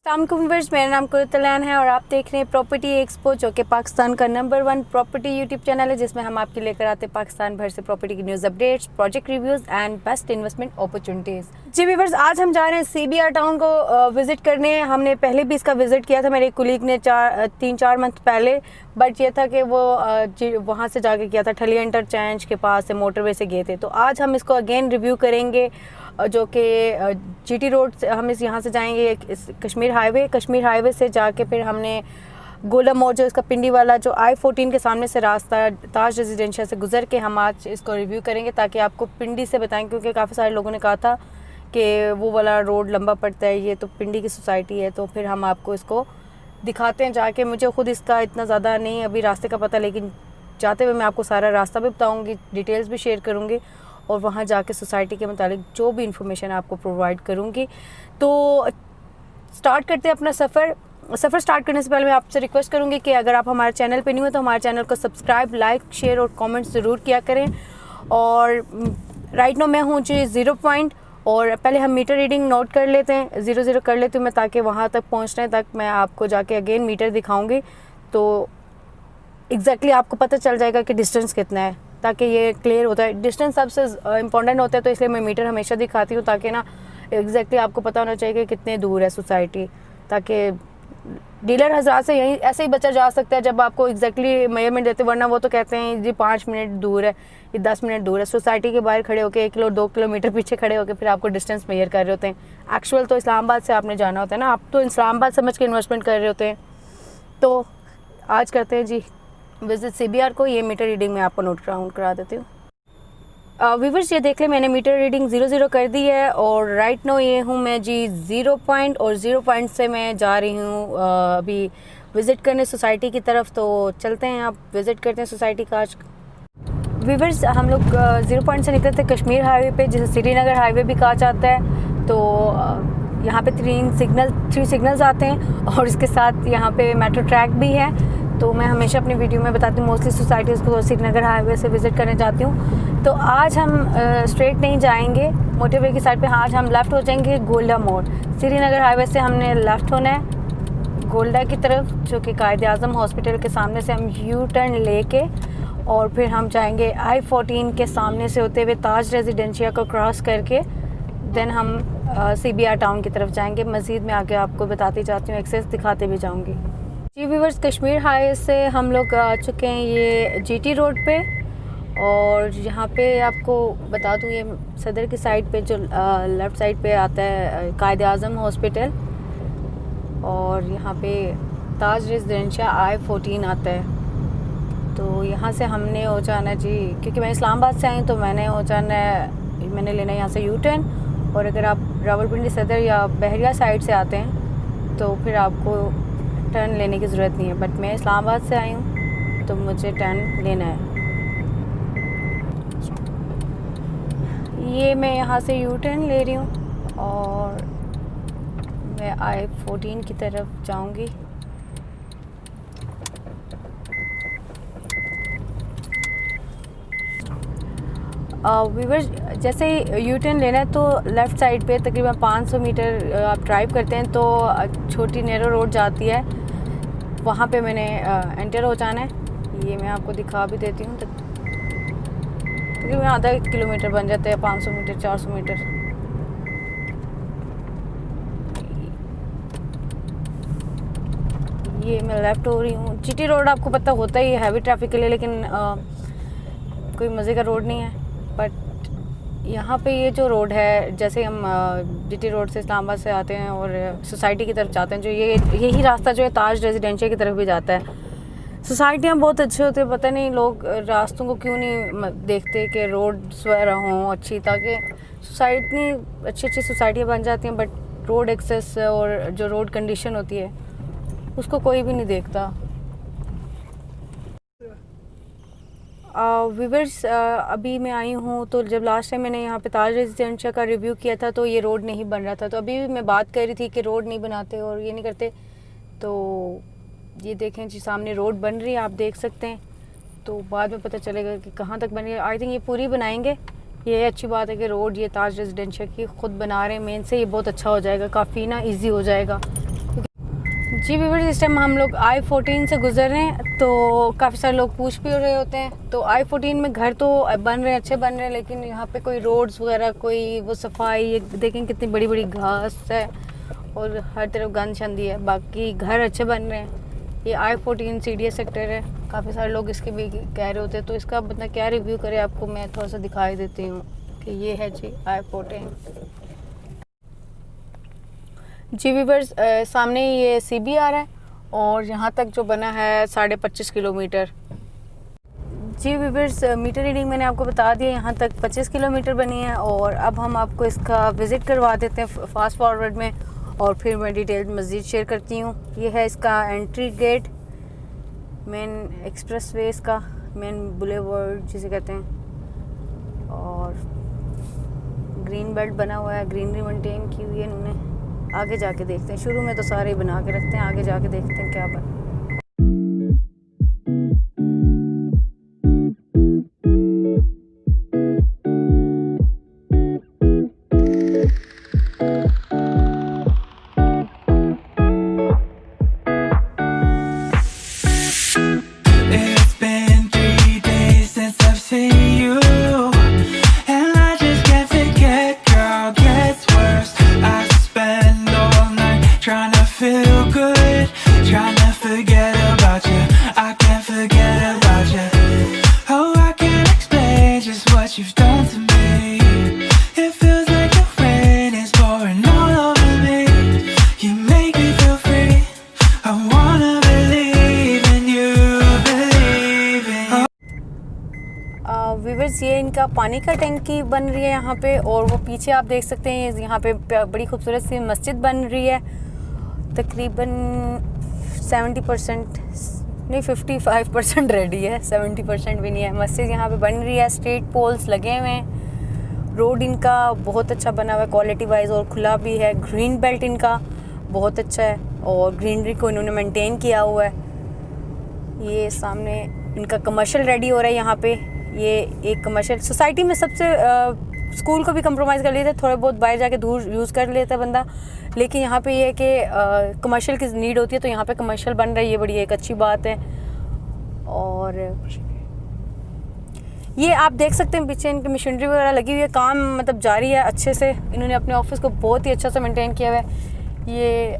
Viewers, मेरा नाम कुरतलान है और आप देख रहे हैं प्रॉपर्टी एक्सपो, जो कि पाकिस्तान का नंबर 1 प्रॉपर्टी यूट्यूब चैनल है, जिसमें हम आपके लेकर आते हैं पाकिस्तान भर से प्रॉपर्टी की news updates, project reviews and best investment opportunities. जी व्यूअर्स, आज हम जा रहे हैं CBR टाउन को विज़िट करने। हमने पहले भी इसका विज़िट किया था मेरे कुलीग ने 3-4 मंथ पहले, बट ये था कि वो वहाँ से जाके किया था, ठलिया इंटरचेंज के पास से मोटरवे से गए थे। तो आज हम इसको अगेन रिव्यू करेंगे, जो कि GT रोड से हम यहाँ से जाएंगे कश्मीर हाईवे से जाके फिर हमने गोला मोड़, जो इसका पिंडी वाला जो I-14 के सामने से रास्ता ताज रेजिडेंशियल से गुजर के हम आज इसको रिव्यू करेंगे, ताकि आपको पिंडी से बताएं, क्योंकि काफ़ी सारे लोगों ने कहा था कि वो वाला रोड लंबा पड़ता है, ये तो पिंडी की सोसाइटी है। तो फिर हम आपको इसको दिखाते हैं जाके। मुझे ख़ुद इसका इतना ज़्यादा नहीं अभी रास्ते का पता, लेकिन जाते हुए मैं आपको सारा रास्ता भी बताऊँगी, डिटेल्स भी शेयर करूँगी और वहाँ जाके सोसाइटी के मुतालिक जो भी इंफॉर्मेशन आपको प्रोवाइड करूँगी। तो स्टार्ट करते हैं अपना सफ़र स्टार्ट करने से पहले मैं आपसे रिक्वेस्ट करूँगी कि अगर आप हमारे चैनल पे नहीं हो तो हमारे चैनल को सब्सक्राइब, लाइक, शेयर और कमेंट ज़रूर किया करें। और राइट नो मैं हूँ जी 0 पॉइंट, और पहले हम मीटर रीडिंग नोट कर लेते हैं, 0 कर लेती हूँ मैं, ताकि वहाँ तक पहुँचने तक मैं आपको जाके अगेन मीटर दिखाऊँगी, तो एग्जैक्टली आपको पता चल जाएगा कि डिस्टेंस कितना है, ताकि ये क्लियर होता है। डिस्टेंस सबसे इम्पॉर्टेंट होता है, तो इसलिए मैं मीटर हमेशा दिखाती हूँ, ताकि ना एग्जैक्टली आपको पता होना चाहिए कि कितने दूर है सोसाइटी, ताकि डीलर हजरात से यहीं ऐसे ही बचा जा सकता है जब आपको एग्जैक्टली मेजरमेंट देते, वरना वो तो कहते हैं जी 5 मिनट दूर है, ये 10 मिनट दूर है। सोसाइटी के बाहर खड़े होकर 1-2 किलोमीटर पीछे खड़े होकर फिर आपको डिस्टेंस मेजर कर रहे होते हैं। एक्चुअल तो इस्लामाबाद से आपने जाना होता है ना, आप तो इस्लामाबाद समझ के इन्वेस्टमेंट कर रहे होते हैं। तो आज करते हैं जी विजिट CBR को। ये मीटर रीडिंग मैं आपको नोट डाउन करा देती हूँ। व्यूअर्स, ये देख लें, मैंने मीटर रीडिंग 0 कर दी है और राइट नो ये हूँ मैं जी 0 पॉइंट, और 0 पॉइंट से मैं जा रही हूँ अभी विज़िट करने सोसाइटी की तरफ। तो चलते हैं, आप विज़िट करते हैं सोसाइटी का आज। व्यूअर्स, हम लोग 0 पॉइंट से निकले थे कश्मीर हाईवे पे, जिसे श्रीनगर हाईवे भी कहा जाता है। तो यहाँ पे 3 सिग्नल्स आते हैं और इसके साथ यहाँ पे मेट्रो ट्रैक भी है। तो मैं हमेशा अपनी वीडियो में बताती हूँ, मोस्टली सोसाइटीज़ को श्रीनगर हाईवे से विज़िट करने जाती हूँ। तो आज हम स्ट्रेट नहीं जाएंगे मोटरवे की साइड पे, आज हम लेफ़्ट हो जाएंगे गोल्डा मोड़। श्रीनगर हाईवे से हमने लेफ़्ट होना है गोल्डा की तरफ, जो कि कायद-ए-आज़म हॉस्पिटल के सामने से हम यू टर्न लेके और फिर हम जाएंगे I-14 के सामने से होते हुए ताज रेजिडेंशिया को क्रॉस करके, देन हम CBR टाउन की तरफ जाएंगे। मज़ीद मैं आगे आपको बताती जाती हूँ, एक्सेस दिखाते भी जाऊँगी। जी व्यूअर्स, कश्मीर हाईवे से हम लोग आ चुके हैं ये GT रोड पे, और यहाँ पे आपको बता दूँ, ये सदर की साइड पे जो लेफ़्ट साइड पे आता है कायद-ए-आज़म हॉस्पिटल, और यहाँ पे ताज रेजिडेंशिया I-14 आता है। तो यहाँ से हमने हो जाना जी, क्योंकि मैं इस्लामाबाद से आई हूँ, तो मैंने लेना है यहाँ से यू टर्न। और अगर आप रावलपिंडी सदर या बहरिया साइड से आते हैं तो फिर आपको टर्न लेने की ज़रूरत नहीं है, बट मैं इस्लामाबाद से आई हूँ तो मुझे टर्न लेना है। ये मैं यहाँ से यू टर्न ले रही हूँ और मैं I-14 की तरफ जाऊँगी। व्यूअर्स, जैसे ही यू टर्न लेना है तो लेफ़्ट साइड पे तकरीबन 500 मीटर आप ड्राइव करते हैं तो छोटी नैरो रोड जाती है, वहाँ पे मैंने एंटर हो जाना है। ये मैं आपको दिखा भी देती हूँ। तकरीबन आधा किलोमीटर बन जाता है, 500 मीटर 400 मीटर। ये मैं लेफ़्ट हो रही हूँ। GT रोड आपको पता होता ही है हैवी ट्रैफिक के लिए, लेकिन कोई मज़े का रोड नहीं है। बट यहाँ पे ये जो रोड है, जैसे हम GT रोड से इस्लामाबाद से आते हैं और सोसाइटी की तरफ जाते हैं, जो यही रास्ता जो है ताज रेजिडेंशियल की तरफ भी जाता है। सोसाइटियाँ बहुत अच्छे होते हैं, पता नहीं लोग रास्तों को क्यों नहीं देखते कि रोड्स वगैरह हों अच्छी, ताकि सोसाइटी अच्छी सोसाइटियाँ बन जाती हैं, बट रोड एक्सेस और जो रोड कंडीशन होती है उसको कोई भी नहीं देखता। व्यूअर्स, अभी मैं आई हूँ, तो जब लास्ट टाइम मैंने यहाँ पे ताज रेजिडेंशिया का रिव्यू किया था तो ये रोड नहीं बन रहा था। तो अभी भी मैं बात कर रही थी कि रोड नहीं बनाते और ये नहीं करते, तो ये देखें जी सामने रोड बन रही है, आप देख सकते हैं। तो बाद में पता चलेगा कि कहाँ तक बन रही है। आई थिंक ये पूरी बनाएंगे। ये अच्छी बात है कि रोड ये ताज रेजिडेंशिया की ख़ुद बना रहे हैं मेन से, ये बहुत अच्छा हो जाएगा, काफ़ी ना ईजी हो जाएगा, क्योंकि जी व्यूअर्स, इस टाइम हम लोग I-14 से गुजर रहे हैं, तो काफ़ी सारे लोग पूछ भी रहे होते हैं। तो I-14 में घर तो बन रहे हैं, अच्छे बन रहे हैं, लेकिन यहाँ पे कोई रोड्स वगैरह कोई वो सफाई, देखें कितनी बड़ी बड़ी घास है और हर तरफ गंद शंदी है। बाकी घर अच्छे बन रहे हैं। ये I-14 CDS सेक्टर है, काफ़ी सारे लोग इसके भी कह रहे होते हैं, तो इसका मतलब क्या रिव्यू करें आपको मैं थोड़ा सा दिखाई देती हूँ कि ये है जी I-14। जी व्यूअर्स, सामने ये CBR है और यहाँ तक जो बना है 25.5 किलोमीटर। जी व्यूअर्स, मीटर रीडिंग मैंने आपको बता दिया, यहाँ तक 25 किलोमीटर बनी है। और अब हम आपको इसका विज़िट करवा देते हैं फास्ट फॉरवर्ड में, और फिर मैं डिटेल मज़ीद शेयर करती हूँ। ये है इसका entry gate, main expressway, इसका मेन बुलेवर्ड जिसे कहते हैं। और ग्रीन बेल्ट बना हुआ है, ग्रीनरी मेंटेन की हुई है इन्होंने। आगे जाके देखते हैं, शुरू में तो सारे ही बना के रखते हैं, आगे जाके देखते हैं क्या बना। व्यूअर्स, ये इनका पानी का टंकी बन रही है यहाँ पे, और वो पीछे आप देख सकते हैं यहाँ पे बड़ी खूबसूरत सी मस्जिद बन रही है। तकरीबन 70% नहीं 55% रेडी है, 70% भी नहीं है। मस्जिद यहाँ पे बन रही है, स्ट्रीट पोल्स लगे हुए हैं, रोड इनका बहुत अच्छा बना हुआ है क्वालिटी वाइज, और खुला भी है। ग्रीन बेल्ट इनका बहुत अच्छा है और ग्रीनरी को इन्होंने मेंटेन किया हुआ है। ये सामने इनका कमर्शियल रेडी हो रहा है यहाँ पे। ये एक कमर्शियल सोसाइटी में सबसे स्कूल को भी कंप्रोमाइज़ कर लेते हैं, थोड़े बहुत बाहर जाके दूर यूज़ कर लेता है बंदा, लेकिन यहाँ पे ये है कि कमर्शियल की नीड होती है, तो यहाँ पे कमर्शियल बन रही है, बड़ी एक अच्छी बात है। और ये आप देख सकते हैं पीछे इनकी मशीनरी वगैरह लगी हुई है, काम मतलब जारी है अच्छे से। इन्होंने अपने ऑफिस को बहुत ही अच्छा से मेंटेन किया हुआ है। ये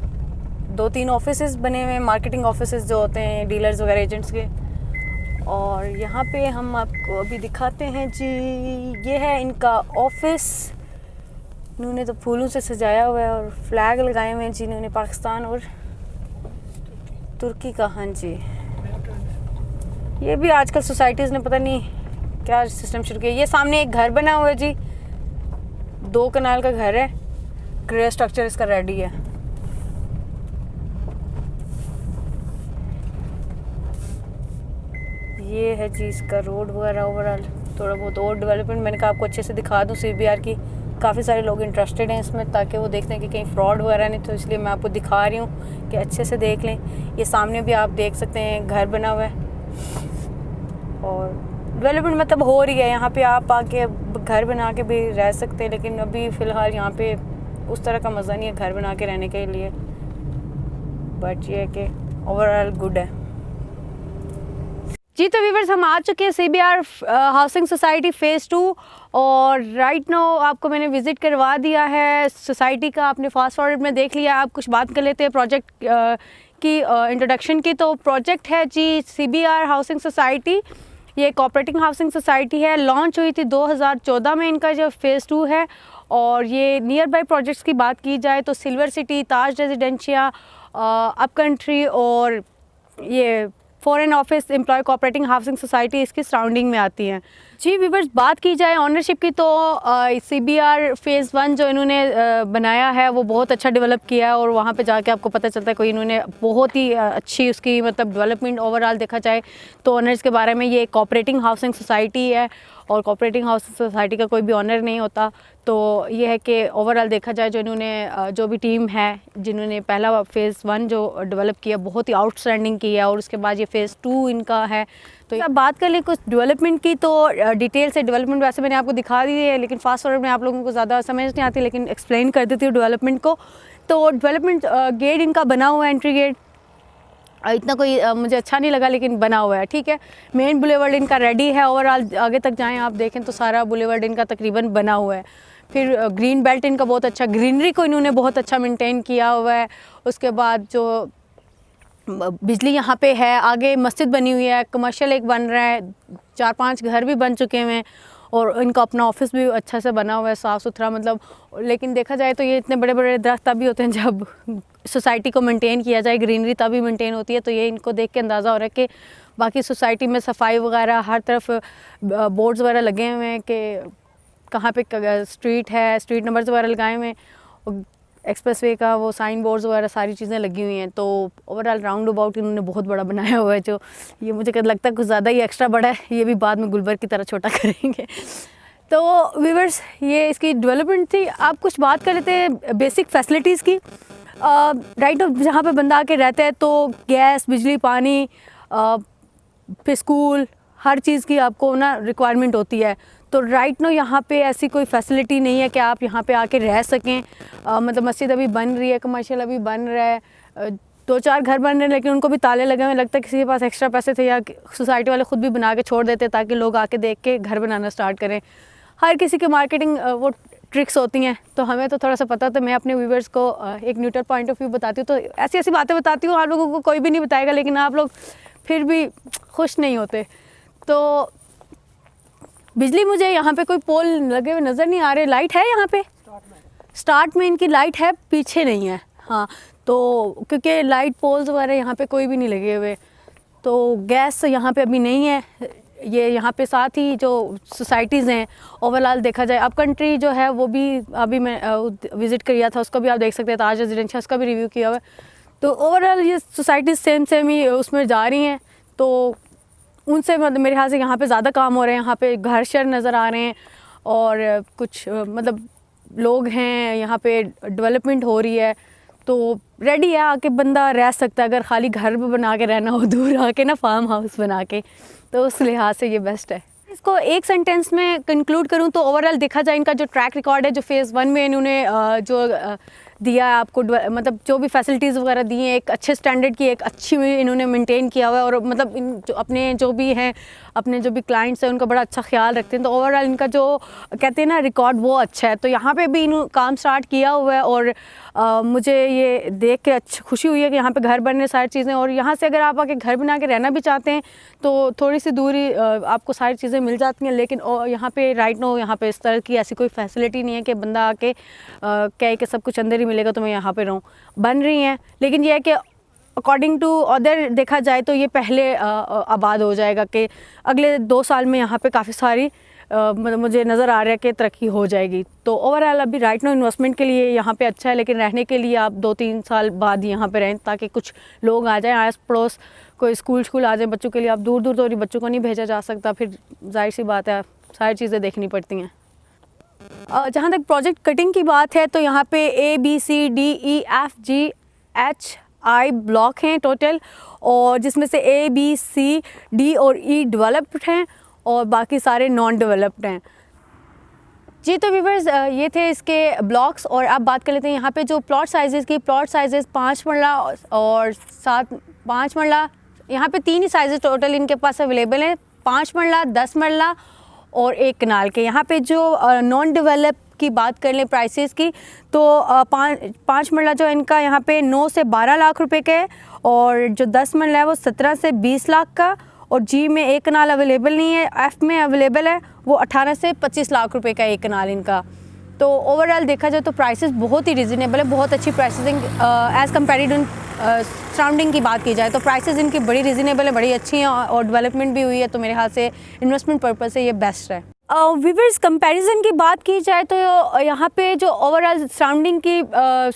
2-3 ऑफिसेस बने हुए हैं, मार्केटिंग ऑफिसेस जो होते हैं डीलर्स वगैरह एजेंट्स के। और यहाँ पे हम आपको अभी दिखाते हैं जी, ये है इनका ऑफिस। इन्होंने तो फूलों से सजाया हुआ है और फ्लैग लगाए हुए हैं जी इन्होंने, पाकिस्तान और तुर्की का। हाँ जी, ये भी आजकल सोसाइटीज़ ने पता नहीं क्या सिस्टम शुरू किया। ये सामने एक घर बना हुआ है जी, 2 कनाल का घर है, ग्रे स्ट्रक्चर इसका रेडी है। ये है जी इसका रोड वगैरह ओवरऑल, थोड़ा बहुत और डेवलपमेंट मैंने कहा आपको अच्छे से दिखा दूँ CBR की। काफ़ी सारे लोग इंटरेस्टेड हैं इसमें, ताकि वो देखते हैं कि कहीं फ्रॉड वगैरह नहीं, तो इसलिए मैं आपको दिखा रही हूँ कि अच्छे से देख लें। ये सामने भी आप देख सकते हैं घर बना हुआ है और डेवलपमेंट मतलब हो रही है। यहाँ पे आप आके घर बना के भी रह सकते हैं, लेकिन अभी फ़िलहाल यहाँ पे उस तरह का मज़ा नहीं है घर बना के रहने के लिए, बट ये है कि ओवरऑल गुड है जी। तो व्यूअर्स, हम आ चुके हैं CBR हाउसिंग सोसाइटी फ़ेज़ 2, और राइट नाउ आपको मैंने विज़िट करवा दिया है सोसाइटी का। आपने फास्ट फॉरवर्ड में देख लिया। आप कुछ बात कर लेते हैं प्रोजेक्ट की इंट्रोडक्शन की। तो प्रोजेक्ट है जी CBR हाउसिंग सोसाइटी, ये कोऑपरेटिव हाउसिंग सोसाइटी है। लॉन्च हुई थी 2014 में इनका जो फ़ेज़ 2 है। और ये नियर बाई प्रोजेक्ट्स की बात की जाए तो silver city, Taj Residencia, up country और ये foreign office employ cooperative housing society इसकी सराउंडिंग में आती हैं जी। व्यूअर्स, बात की जाए ऑनरशिप की तो CBR फ़ेज़ 1 जो इन्होंने बनाया है वो बहुत अच्छा डेवलप किया है, और वहाँ पे जाके आपको पता चलता है कोई इन्होंने बहुत ही अच्छी उसकी मतलब डेवलपमेंट ओवरऑल देखा जाए तो ऑनर्स के बारे में। ये कोऑपरेटिव हाउसिंग सोसाइटी है और कोऑपरेटिव हाउसिंग सोसाइटी का कोई भी ऑनर नहीं होता। तो ये है कि ओवरऑल देखा जाए जो इन्होंने जो भी टीम है जिन्होंने पहला फ़ेज़ 1 जो डेवलप किया बहुत ही आउटस्टैंडिंग किया है, और उसके बाद ये फ़ेज़ 2 इनका है। तो अब बात कर लें कुछ डेवलपमेंट की, तो डिटेल से डेवलपमेंट वैसे मैंने आपको दिखा दी है, लेकिन फास्ट फॉरवर्ड में आप लोगों को ज़्यादा समझ नहीं आती, लेकिन एक्सप्लेन कर देती हूँ डेवलपमेंट को तो डेवलपमेंट गेट इनका बना हुआ है, एंट्री गेट इतना कोई मुझे अच्छा नहीं लगा लेकिन बना हुआ है, ठीक है। मेन बुलेवर्ड इनका रेडी है, ओवरऑल आगे तक जाएं आप देखें तो सारा बुलेवर्ड इनका तकरीबन बना हुआ है। फिर ग्रीन बेल्ट इनका बहुत अच्छा, ग्रीनरी को इन्होंने बहुत अच्छा मेंटेन किया हुआ है। उसके बाद जो बिजली यहाँ पे है, आगे मस्जिद बनी हुई है, कमर्शियल एक बन रहा है, 4-5 घर भी बन चुके हैं और इनका अपना ऑफिस भी अच्छा से बना हुआ है, साफ़ सुथरा मतलब। लेकिन देखा जाए तो ये इतने बड़े बड़े दरख्त तभी होते हैं जब सोसाइटी को मेंटेन किया जाए, ग्रीनरी तभी मेंटेन होती है। तो ये इनको देख के अंदाज़ा हो रहा है कि बाकी सोसाइटी में सफाई वगैरह, हर तरफ बोर्ड्स वगैरह लगे हुए हैं कि कहाँ पे स्ट्रीट है, स्ट्रीट नंबर्स वगैरह लगाए हुए हैं, एक्सप्रेसवे का वो साइन बोर्ड्स वगैरह सारी चीज़ें लगी हुई हैं। तो ओवरऑल राउंड अबाउट इन्होंने बहुत बड़ा बनाया हुआ है, जो ये मुझे लगता है कुछ ज़्यादा ही एक्स्ट्रा बड़ा है, ये भी बाद में गुलबर्ग की तरह छोटा करेंगे। तो व्यूअर्स ये इसकी डेवलपमेंट थी। आप कुछ बात कर लेते हैं बेसिक फैसिलिटीज़ की। राइट ऑफ जहाँ पे बंदा आके रहता है तो गैस, बिजली, पानी, फिर स्कूल, हर चीज़ की आपको ना रिक्वायरमेंट होती है। तो राइट नो यहाँ पे ऐसी कोई फैसिलिटी नहीं है कि आप यहाँ पे आके रह सकें। मतलब मस्जिद अभी बन रही है, कमर्शियल अभी बन रहा है, 2-4 घर बन रहे हैं लेकिन उनको भी ताले लगे हुए। लगता है किसी के पास एक्स्ट्रा पैसे थे या सोसाइटी वाले ख़ुद भी बना के छोड़ देते ताकि लोग आके देख के घर बनाना स्टार्ट करें। हर किसी की मार्केटिंग वो ट्रिक्स होती हैं, तो हमें तो थोड़ा सा पता, तो मैं अपने व्यूवर्स को एक न्यूट्रल पॉइंट ऑफ व्यू बताती हूँ। तो ऐसी ऐसी बातें बताती हूँ, आप लोगों को कोई भी नहीं बताएगा लेकिन आप लोग फिर भी खुश नहीं होते। तो बिजली, मुझे यहाँ पे कोई पोल लगे हुए नज़र नहीं आ रहे। लाइट है यहाँ पे, स्टार्ट में इनकी लाइट है, पीछे नहीं है। हाँ, तो क्योंकि लाइट पोल्स वगैरह यहाँ पे कोई भी नहीं लगे हुए। तो गैस यहाँ पे अभी नहीं है। ये यहाँ पे साथ ही जो सोसाइटीज़ हैं ओवरऑल देखा जाए, अब कंट्री जो है वो भी अभी मैं विज़िट किया था, उसको भी आप देख सकते हैं, ताज रेजिडेंशियल उसका भी रिव्यू किया हुआ है। तो ओवरऑल ये सोसाइटीज़ सेम ही उसमें जा रही हैं। तो उनसे मतलब मेरे ख्याल से यहाँ पे ज़्यादा काम हो रहे हैं, यहाँ पे घर शर नज़र आ रहे हैं और कुछ मतलब लोग हैं, यहाँ पे डेवलपमेंट हो रही है। तो रेडी है, आके बंदा रह सकता है। अगर खाली घर भी बना के रहना हो, दूर आके ना फार्म हाउस बना के, तो उस लिहाज से ये बेस्ट है। इसको एक सेंटेंस में कंक्लूड करूँ तो ओवरऑल देखा जाए इनका जो ट्रैक रिकॉर्ड है, जो फेज़ 1 में इन्होंने जो दिया है आपको, मतलब जो भी फैसिलिटीज़ वगैरह दी हैं, एक अच्छे स्टैंडर्ड की, एक अच्छी इन्होंने मेंटेन किया हुआ है। और मतलब इन जो अपने जो भी क्लाइंट्स हैं उनका बड़ा अच्छा ख्याल रखते हैं। तो ओवरऑल इनका जो कहते हैं ना रिकॉर्ड, वो अच्छा है। तो यहाँ पे भी इन्होंने काम स्टार्ट किया हुआ है और मुझे ये देख के अच्छी खुशी हुई है कि यहाँ पे घर बनने सारी चीज़ें। और यहाँ से अगर आप आके घर बना के रहना भी चाहते हैं तो थोड़ी सी दूरी आपको सारी चीज़ें मिल जाती हैं। लेकिन यहाँ पे राइट नो यहाँ पे इस तरह की ऐसी कोई फैसिलिटी नहीं है कि बंदा आके कहे कि सब कुछ अंदर ही मिलेगा तो मैं यहाँ पे रहूँ। बन रही हैं, लेकिन यह है कि अकॉर्डिंग टू अदर देखा जाए तो ये पहले आबाद हो जाएगा कि अगले 2 साल में यहाँ पे काफ़ी सारी मतलब मुझे नज़र आ रहा है कि तरक्की हो जाएगी। तो ओवरऑल अभी राइट नो इन्वेस्टमेंट के लिए यहाँ पे अच्छा है, लेकिन रहने के लिए आप 2-3 साल बाद यहाँ पे रहें ताकि कुछ लोग आ जाएं, आस पड़ोस कोई स्कूल आ जाए बच्चों के लिए। आप दूर दूर तो बच्चों को नहीं भेजा जा सकता, फिर जाहिर सी बात है सारी चीज़ें देखनी पड़ती हैं। जहाँ तक प्रोजेक्ट कटिंग की बात है तो यहाँ पे ABCDEFGHI ब्लॉक हैं टोटल, और जिसमें से ABCD और E डेवलप्ड हैं और बाकी सारे नॉन डेवलप्ड हैं। जी तो व्यूवर्स ये थे इसके ब्लॉक्स। और अब बात कर लेते हैं यहाँ पे जो प्लॉट साइज़ेज़ की। प्लॉट साइज़ेज़ 5 मरला और 5 मरला, यहाँ पे 3 ही साइज़ेज़ टोटल इनके पास अवेलेबल हैं, 5 मरला, 10 मरला और 1 कनाल के। यहाँ पे जो नॉन डेवलप की बात कर लें प्राइसेस की तो 5 मरला जो इनका यहाँ पे 9 से 12 लाख रुपए का है, और जो 10 मरला है वो 17 से 20 लाख का, और जी में 1 कनाल अवेलेबल नहीं है, एफ़ में अवेलेबल है वो 18 से 25 लाख रुपए का 1 कनाल इनका। तो ओवरऑल देखा जाए तो प्राइसेस बहुत ही रिजनेबल है, बहुत अच्छी प्राइसिंग एज़ कम्पेरिड सराउंडिंग की बात की जाए तो प्राइसेस इनकी बड़ी रिजनेबल है, बड़ी अच्छी हैं और डेवलपमेंट भी हुई है। तो मेरे ख्याल से इन्वेस्टमेंट पर्पज़ से ये बेस्ट है। व्यूअर्स कंपैरिजन की बात की जाए तो यहाँ पे जो ओवरऑल सराउंडिंग की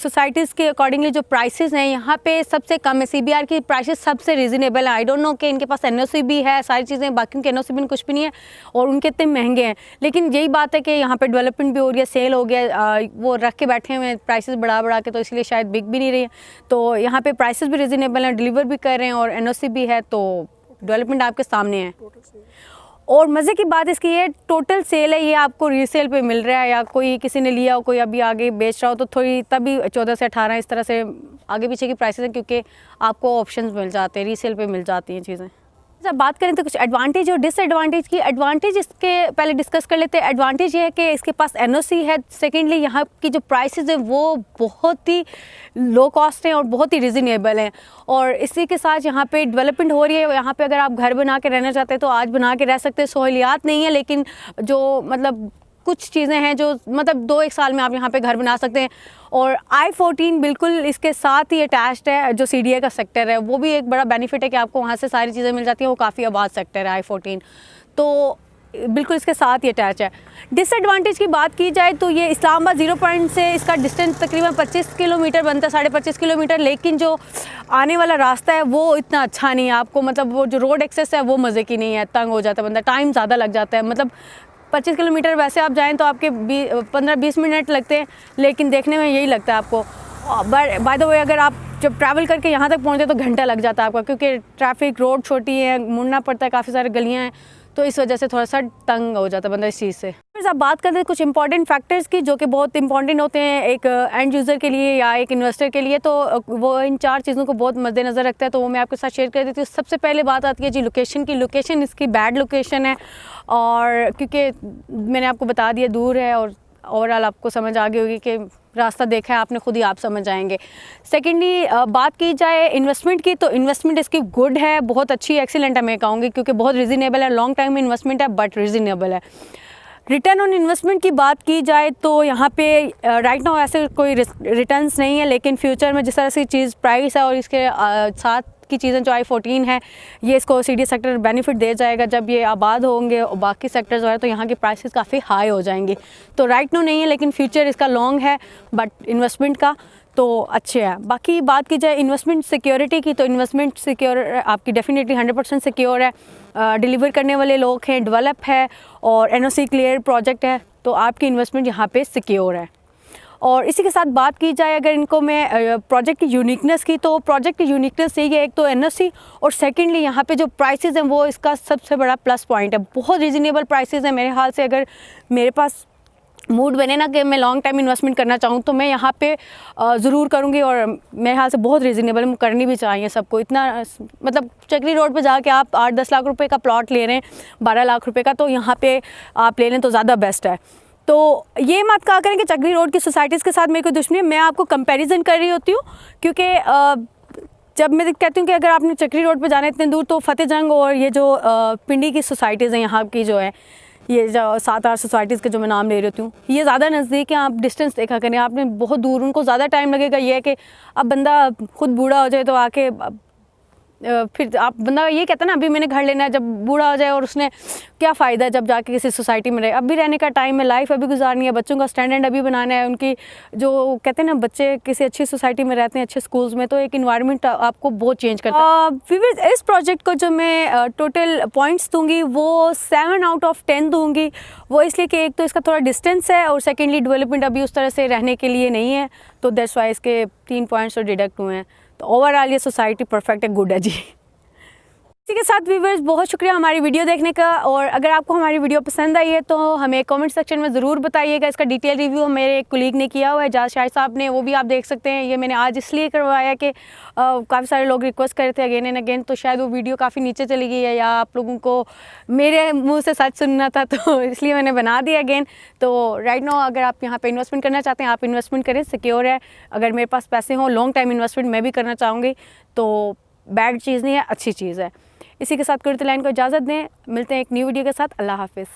सोसाइटीज़ के अकॉर्डिंगली जो प्राइसेस हैं यहाँ पे सबसे कम है। CBR की प्राइसेस सबसे रिजनेबल है। आई डोंट नो कि इनके पास NOC भी है, सारी चीज़ें, बाकी के NOC भी कुछ भी नहीं है और उनके इतने महंगे हैं। लेकिन यही बात है कि यहाँ पे डेवलपमेंट भी हो रही है, सेल हो गया, वो रख के बैठे हुए हैं प्राइसेस बढ़ा के, तो इसलिए शायद बिक भी नहीं रही है। तो यहाँ पर प्राइसेस भी रिजनेबल हैं, डिलीवर भी कर रहे हैं और NOC भी है, तो डेवलपमेंट आपके सामने है। और मज़े की बात इसकी ये टोटल सेल है, ये आपको रीसेल पे मिल रहा है, या कोई किसी ने लिया हो, कोई अभी आगे बेच रहा हो तो थोड़ी तभी 14 से 18 इस तरह से आगे पीछे की प्राइसेस हैं, क्योंकि आपको ऑप्शंस मिल जाते हैं, रीसेल पे मिल जाती हैं चीज़ें। जब बात करें तो कुछ एडवांटेज और डिसएडवांटेज की, एडवांटेज इसके पहले डिस्कस कर लेते हैं। एडवांटेज ये है कि इसके पास एनओसी है। सेकेंडली यहाँ की जो प्राइसेस हैं वो बहुत ही लो कॉस्ट हैं और बहुत ही रिजनेबल हैं, और इसी के साथ यहाँ पे डेवलपमेंट हो रही है। यहाँ पे अगर आप घर बना के रहना चाहते हैं तो आज बना के रह सकते हैं, सहूलियात नहीं है, लेकिन जो मतलब कुछ चीज़ें हैं जो मतलब 2-1 साल में आप यहाँ पे घर बना सकते हैं। और I-14 बिल्कुल इसके साथ ही अटैच्ड है, जो CDA का सेक्टर है वो भी एक बड़ा बेनिफिट है कि आपको वहाँ से सारी चीज़ें मिल जाती हैं। वो काफ़ी आबाद सेक्टर है I-14, तो बिल्कुल इसके साथ ही अटैच है। डिसएडवांटेज की बात की जाए तो ये इस्लामाबाद 0 पॉइंट से इसका डिस्टेंस तकरीबन 25 किलोमीटर बनता है, 25.5 किलोमीटर, लेकिन जो आने वाला रास्ता है वो इतना अच्छा नहीं है। आपको मतलब वो जो रोड एक्सेस है वो मज़े की नहीं है, तंग हो जाता है बंदा, टाइम ज़्यादा लग जाता है। मतलब 25 किलोमीटर वैसे आप जाएँ तो आपके 15-20 मिनट लगते हैं, लेकिन देखने में यही लगता है आपको। बाय द वे अगर आप जब ट्रैवल करके यहाँ तक पहुँचे तो घंटा लग जाता है आपका, क्योंकि ट्रैफिक, रोड छोटी है, मुड़ना पड़ता है, काफ़ी सारी गलियाँ हैं, तो इस वजह से थोड़ा सा तंग हो जाता है बंदा इस चीज़ से। फिर आप बात करते हैं कुछ इंपॉर्टेंट फैक्टर्स की जो कि बहुत इंपॉर्टेंट होते हैं एक एंड यूज़र के लिए या एक इन्वेस्टर के लिए, तो वो इन 4 चीज़ों को बहुत मद्देनज़र रखता है, तो वो मैं आपके साथ शेयर कर देती हूँ। सबसे पहले बात आती है जी लोकेशन की। लोकेशन इसकी बैड लोकेशन है, और क्योंकि मैंने आपको बता दिया दूर है, और ओवरऑल आपको समझ आ गई होगी कि रास्ता देखा है आपने, खुद ही आप समझ आएंगे। सेकेंडली बात की जाए इन्वेस्टमेंट की, तो इन्वेस्टमेंट इसकी गुड है, बहुत अच्छी, एक्सीलेंट है मैं कहूँगी, क्योंकि बहुत रिजनेबल है। लॉन्ग टाइम इन्वेस्टमेंट है बट रिजनेबल है। रिटर्न ऑन इन्वेस्टमेंट की बात की जाए तो यहाँ पे राइट नाउ ऐसे कोई रिटर्न्स नहीं है, लेकिन फ्यूचर में जिस तरह से चीज़ प्राइस है और इसके साथ की चीज़ें जो I-14 है, ये इसको CDA सेक्टर बेनिफिट दे जाएगा जब ये आबाद होंगे और बाकी सेक्टर्स वगैरह, तो यहाँ की प्राइसेस काफ़ी हाई हो जाएंगी। तो राइट नाउ नहीं है, लेकिन फ्यूचर इसका लॉन्ग है, बट इन्वेस्टमेंट का तो अच्छे है। बाकी बात की जाए इन्वेस्टमेंट सिक्योरिटी की, तो इन्वेस्टमेंट सिक्योर आपकी डेफिनेटली 100% सिक्योर है। डिलीवर करने वाले लोग हैं, डेवलप है, और NOC क्लियर प्रोजेक्ट है, तो आपकी इन्वेस्टमेंट यहाँ पे सिक्योर है। और इसी के साथ बात की जाए अगर इनको मैं प्रोजेक्ट की यूनिकनेस की, तो प्रोजेक्ट की यूनिकनेस यही है, एक तो NOC, और सेकेंडली यहाँ पे जो प्राइसेस हैं वो इसका सबसे बड़ा प्लस पॉइंट है। बहुत रीज़नेबल प्राइसेस हैं मेरे ख्याल से। अगर मेरे पास मूड बने ना कि मैं लॉन्ग टाइम इन्वेस्टमेंट करना चाहूँ तो मैं यहाँ पे ज़रूर करूँगी, और मेरे ख्याल से बहुत रीज़नेबल करनी भी चाहिए सबको। इतना मतलब चक्री रोड पे जाके आप 8-10 लाख रुपए का प्लॉट ले रहे हैं, 12 लाख रुपए का, तो यहाँ पे आप ले लें तो ज़्यादा बेस्ट है। तो ये मत कहा करें कि चक्री रोड की सोसाइटीज़ के साथ मेरे को दुश्मनी है, मैं आपको कंपैरिजन कर रही होती हूँ, क्योंकि जब मैं कहती हूँ कि अगर आपने चक्री रोड पे जाना है इतने दूर, तो फतेह जंग और ये जो पिंडी की सोसाइटीज़ हैं यहाँ की जो है, ये जो 7-8 सोसाइटीज़ के जो मैं नाम ले रही हूँ, ये ज़्यादा नज़दीक है। आप डिस्टेंस देखा करें, आपने बहुत दूर, उनको ज़्यादा टाइम लगेगा। ये है कि अब बंदा खुद बूढ़ा हो जाए तो आके फिर आप बंदा ये कहता है ना अभी मैंने घर लेना है, जब बूढ़ा हो जाए और उसने क्या फ़ायदा है जब जाके किसी सोसाइटी में रहे। अभी रहने का टाइम है, लाइफ अभी गुजारनी है, बच्चों का स्टैंडर्ड अभी बनाना है, उनकी जो कहते हैं ना बच्चे किसी अच्छी सोसाइटी में रहते हैं, अच्छे स्कूल्स में, तो एक इन्वायरमेंट आपको बहुत चेंज करता है। इस प्रोजेक्ट को जो मैं टोटल पॉइंट्स दूँगी वो 7 आउट ऑफ 10 दूँगी। वो इसलिए कि एक तो इसका थोड़ा डिस्टेंस है, और सेकेंडली डेवलपमेंट अभी उस तरह से रहने के लिए नहीं है, तो दैट्स वाई इसके 3 पॉइंट्स तो डिडक्ट हुए हैं। तो ओवरऑल ये सोसाइटी परफेक्ट है, गुड है जी। इसी के साथ व्यूअर्स बहुत शुक्रिया हमारी वीडियो देखने का, और अगर आपको हमारी वीडियो पसंद आई है तो हमें कमेंट सेक्शन में ज़रूर बताइएगा। इसका डिटेल रिव्यू मेरे एक कोलीग ने किया हुआ है, जाज शाहिद साहब ने, वो भी आप देख सकते हैं। ये मैंने आज इसलिए करवाया कि काफ़ी सारे लोग रिक्वेस्ट कर रहे थे अगेन एंड अगेन, तो शायद वो वीडियो काफ़ी नीचे चली गई है, या आप लोगों को मेरे मुँह से सच सुनना था, तो इसलिए मैंने बना दिया अगेन। तो राइट नाउ अगर आप यहाँ पर इन्वेस्टमेंट करना चाहते हैं, आप इन्वेस्टमेंट करें, सिक्योर है। अगर मेरे पास पैसे हों, लॉन्ग टाइम इन्वेस्टमेंट मैं भी करना चाहूँगी, तो बैड चीज़ नहीं है, अच्छी चीज़ है। इसी के साथ कुर्ती लाइन को इजाज़त दें, मिलते हैं एक न्यू वीडियो के साथ। अल्लाह हाफिज़।